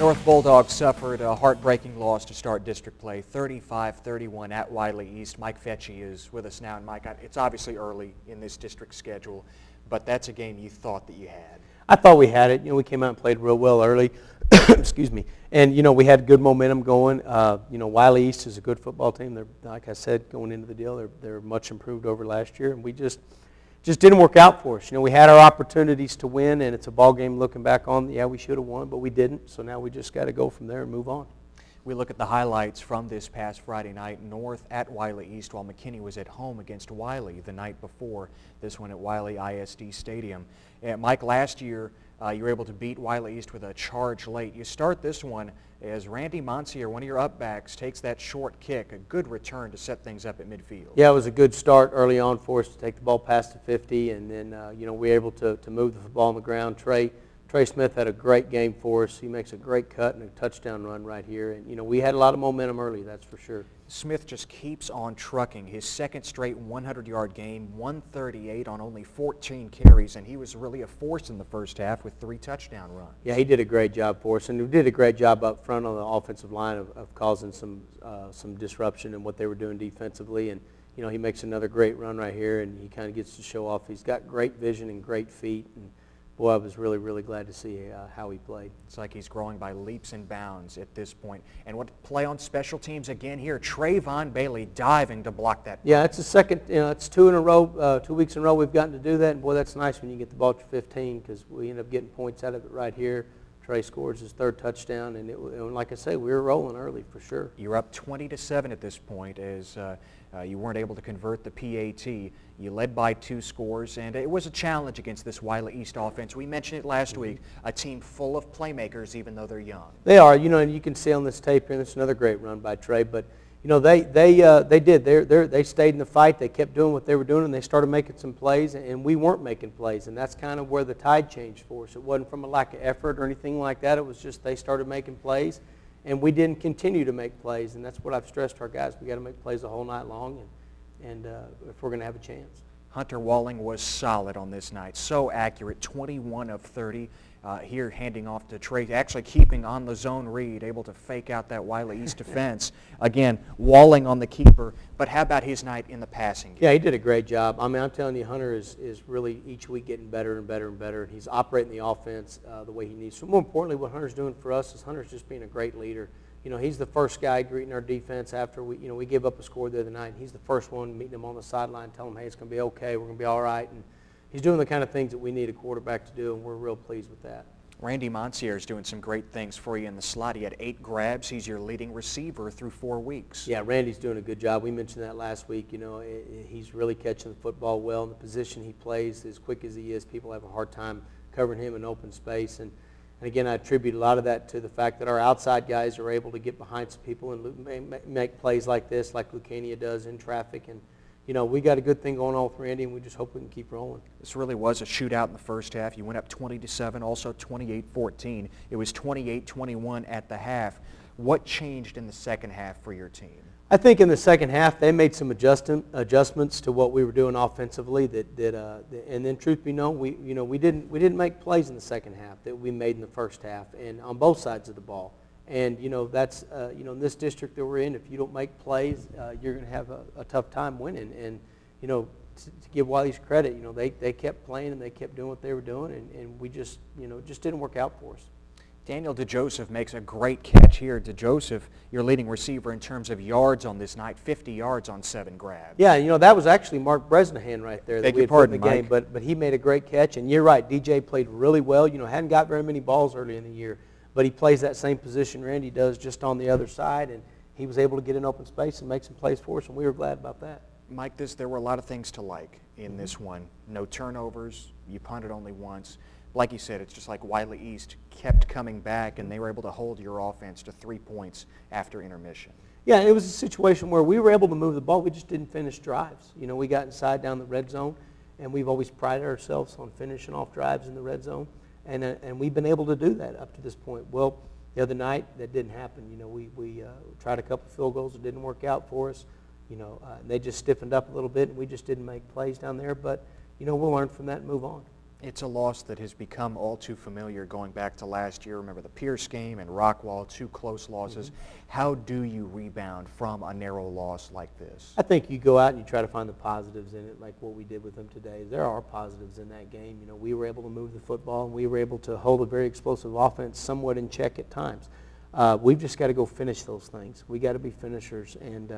North Bulldogs suffered a heartbreaking loss to start district play, 35-31 at Wiley East. Mike Fecci is with us now. And Mike, it's obviously early in this district schedule, but that's a game you thought that you had. I thought we had it. We came out and played real well early. Excuse me. And, we had good momentum going. Wiley East is a good football team. They're, like I said, going into the deal, they're much improved over last year. And we just didn't work out for us. We had our opportunities to win, and it's a ball game looking back on. Yeah, we should have won, but we didn't. So now we just got to go from there and move on. We look at the highlights from this past Friday night. North at Wiley East, while McKinney was at home against Wiley the night before. This one at Wiley ISD Stadium. Mike, last year you were able to beat Wiley East with a charge late. You start this one as Randy Monsier, one of your up-backs, takes that short kick, a good return to set things up at midfield. Yeah, it was a good start early on for us to take the ball past the 50, and then we were able to move the football on the ground. Trey Smith had a great game for us. He makes a great cut and a touchdown run right here. And, we had a lot of momentum early, that's for sure. Smith just keeps on trucking. His second straight 100-yard game, 138 on only 14 carries, and he was really a force in the first half with 3 touchdown runs. Yeah, he did a great job for us, and he did a great job up front on the offensive line of causing some disruption in what they were doing defensively. And, he makes another great run right here, and he kind of gets to show off. He's got great vision and great feet. And, boy, I was really, really glad to see how he played. It's like he's growing by leaps and bounds at this point. And what play on special teams again here. Trayvon Bailey diving to block that. Yeah, it's the second, it's 2 in a row, 2 weeks in a row we've gotten to do that. And, boy, that's nice when you get the ball to 15 because we end up getting points out of it right here. Trey scores his 3rd touchdown, and like I say, we were rolling early for sure. You're up 20-7 at this point as you weren't able to convert the PAT. You led by 2 scores, and it was a challenge against this Wiley East offense. We mentioned it last week, a team full of playmakers even though they're young. They are, and you can see on this tape here, it's another great run by Trey, but they did. They stayed in the fight. They kept doing what they were doing, and they started making some plays, and we weren't making plays, and that's kind of where the tide changed for us. It wasn't from a lack of effort or anything like that. It was just they started making plays, and we didn't continue to make plays, and that's what I've stressed to our guys. We got to make plays the whole night long, and if we're going to have a chance. Hunter Walling was solid on this night, so accurate, 21 of 30. Here handing off to Trey, actually keeping on the zone read, able to fake out that Wiley East defense. Again, Walling on the keeper, but how about his night in the passing game? Yeah, he did a great job. I mean, I'm telling you, Hunter is really each week getting better and better and better. He's operating the offense the way he needs to. More importantly, what Hunter's doing for us is Hunter's just being a great leader. He's the first guy greeting our defense after we gave up a score the other night. And he's the first one meeting them on the sideline, telling them, hey, it's going to be okay, we're going to be all right. And he's doing the kind of things that we need a quarterback to do, and we're real pleased with that. Randy Monsier is doing some great things for you in the slot. He had 8 grabs. He's your leading receiver through 4 weeks. Yeah, Randy's doing a good job. We mentioned that last week. He's really catching the football well in the position he plays. As quick as he is, people have a hard time covering him in open space. And again, I attribute a lot of that to the fact that our outside guys are able to get behind some people and make plays like this, like Lucania does in traffic. And we got a good thing going on with Randy, and we just hope we can keep rolling. This really was a shootout in the first half. You went up 20-7, also 28-14. It was 28-21 at the half. What changed in the second half for your team? I think in the second half they made some adjustments to what we were doing offensively. And then, truth be known, we didn't make plays in the second half that we made in the first half, and on both sides of the ball. And that's in this district that we're in, if you don't make plays, you're going to have a tough time winning. And to give Wiley's credit, they kept playing and they kept doing what they were doing, and we just didn't work out for us. Daniel DeJoseph makes a great catch here. DeJoseph, your leading receiver in terms of yards on this night, 50 yards on 7 grabs. Yeah, that was actually Mark Bresnahan right there that we had put in the game. Mike. But he made a great catch, and you're right, DJ played really well. Hadn't got very many balls early in the year, but he plays that same position Randy does just on the other side, and he was able to get in open space and make some plays for us, and we were glad about that. Mike, there were a lot of things to like in this one. No turnovers. You punted only once. Like you said, it's just like Wiley East kept coming back, and they were able to hold your offense to 3 points after intermission. Yeah, it was a situation where we were able to move the ball. We just didn't finish drives. We got inside down the red zone, and we've always prided ourselves on finishing off drives in the red zone, and we've been able to do that up to this point. Well, the other night, that didn't happen. We tried a couple field goals. It didn't work out for us. They just stiffened up a little bit, and we just didn't make plays down there. But, we'll learn from that and move on. It's a loss that has become all too familiar going back to last year. Remember the Pierce game and Rockwall, 2 close losses. How do you rebound from a narrow loss like this? I think you go out and you try to find the positives in it, like what we did with them today. There are positives in that game. You know, we were able to move the football, and we were able to hold a very explosive offense somewhat in check at times. We've just got to go finish those things. We got to be finishers, and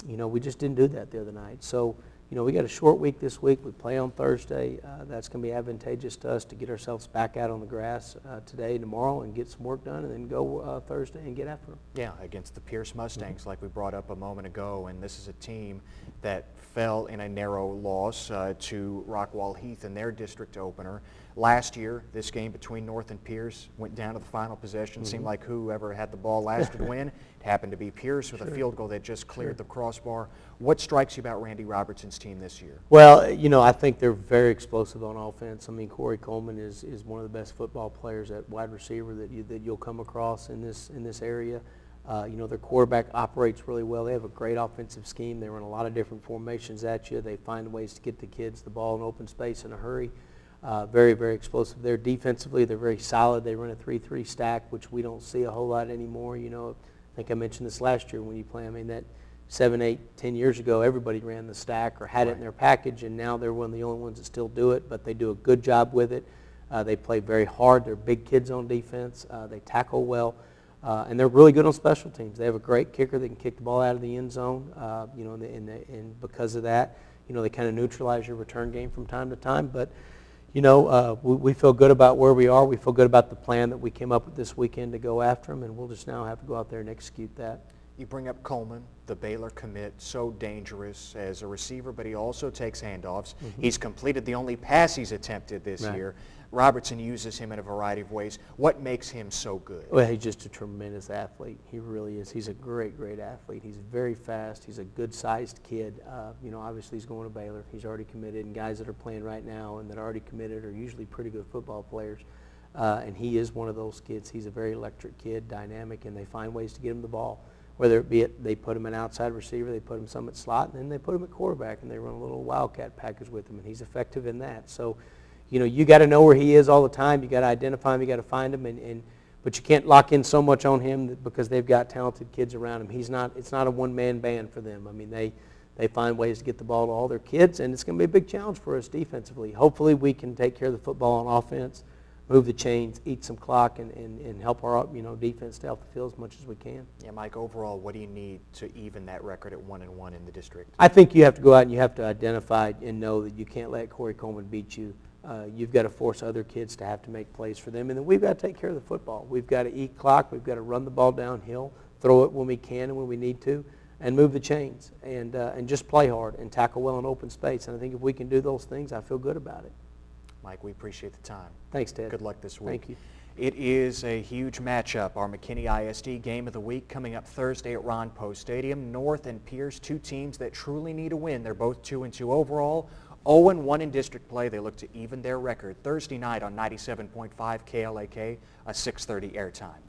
you know, we just didn't do that the other night. So, you know, we got a short week this week. We play on Thursday. That's going to be advantageous to us to get ourselves back out on the grass today, tomorrow, and get some work done, and then go Thursday and get after them. Yeah, against the Pierce Mustangs, like we brought up a moment ago, and this is a team that fell in a narrow loss to Rockwall Heath in their district opener. Last year, this game between North and Pierce went down to the final possession. Seemed like whoever had the ball last would win. It happened to be Pierce with a field goal that just cleared the crossbar. What strikes you about Randy Robertson's team this year? Well, you know, I think they're very explosive on offense. I mean, Corey Coleman is one of the best football players at wide receiver that you'll come across in this area. You know, their quarterback operates really well. They have a great offensive scheme. They run a lot of different formations at you. They find ways to get the kids the ball in open space in a hurry. Very, very explosive. They're defensively, they're very solid. They run a 3-3 stack, which we don't see a whole lot anymore. You know, I think I mentioned this last year when you play. I mean, that 7, 8, 10 years ago, everybody ran the stack or had it in their package, and now they're one of the only ones that still do it, but they do a good job with it. They play very hard. They're big kids on defense. They tackle well, and they're really good on special teams. They have a great kicker that can kick the ball out of the end zone, you know, and because of that, you know, they kind of neutralize your return game from time to time, but you know, we feel good about where we are. We feel good about the plan that we came up with this weekend to go after them, and we'll just now have to go out there and execute that. You bring up Coleman, the Baylor commit, so dangerous as a receiver, but he also takes handoffs. He's completed the only pass he's attempted this year. Robertson uses him in a variety of ways. What makes him so good? Well, he's just a tremendous athlete. He really is. He's a great, great athlete. He's very fast. He's a good-sized kid. You know, obviously he's going to Baylor. He's already committed, and guys that are playing right now and that are already committed are usually pretty good football players. And he is one of those kids. He's a very electric kid, dynamic, and they find ways to get him the ball. Whether it be they put him an outside receiver, they put him some at slot, and then they put him at quarterback, and they run a little wildcat package with him, and he's effective in that. So, you know, you got to know where he is all the time. You got to identify him. You got to find him, but you can't lock in so much on him because they've got talented kids around him. He's not. It's not a one-man band for them. I mean, they find ways to get the ball to all their kids, and it's going to be a big challenge for us defensively. Hopefully, we can take care of the football on offense, move the chains, eat some clock, and help our defense stay off the field as much as we can. Yeah, Mike, overall, what do you need to even that record at 1-1 in the district? I think you have to go out and you have to identify and know that you can't let Corey Coleman beat you. You've got to force other kids to have to make plays for them, and then we've got to take care of the football. We've got to eat clock. We've got to run the ball downhill, throw it when we can and when we need to, and move the chains, and just play hard and tackle well in open space. And I think if we can do those things, I feel good about it. Mike, we appreciate the time. Thanks, Ted. Good luck this week. Thank you. It is a huge matchup. Our McKinney ISD game of the week coming up Thursday at Ron Post Stadium. North and Pierce, 2 teams that truly need a win. They're both 2-2 overall. 0-1 in district play. They look to even their record Thursday night on 97.5 KLAK, a 6:30 airtime.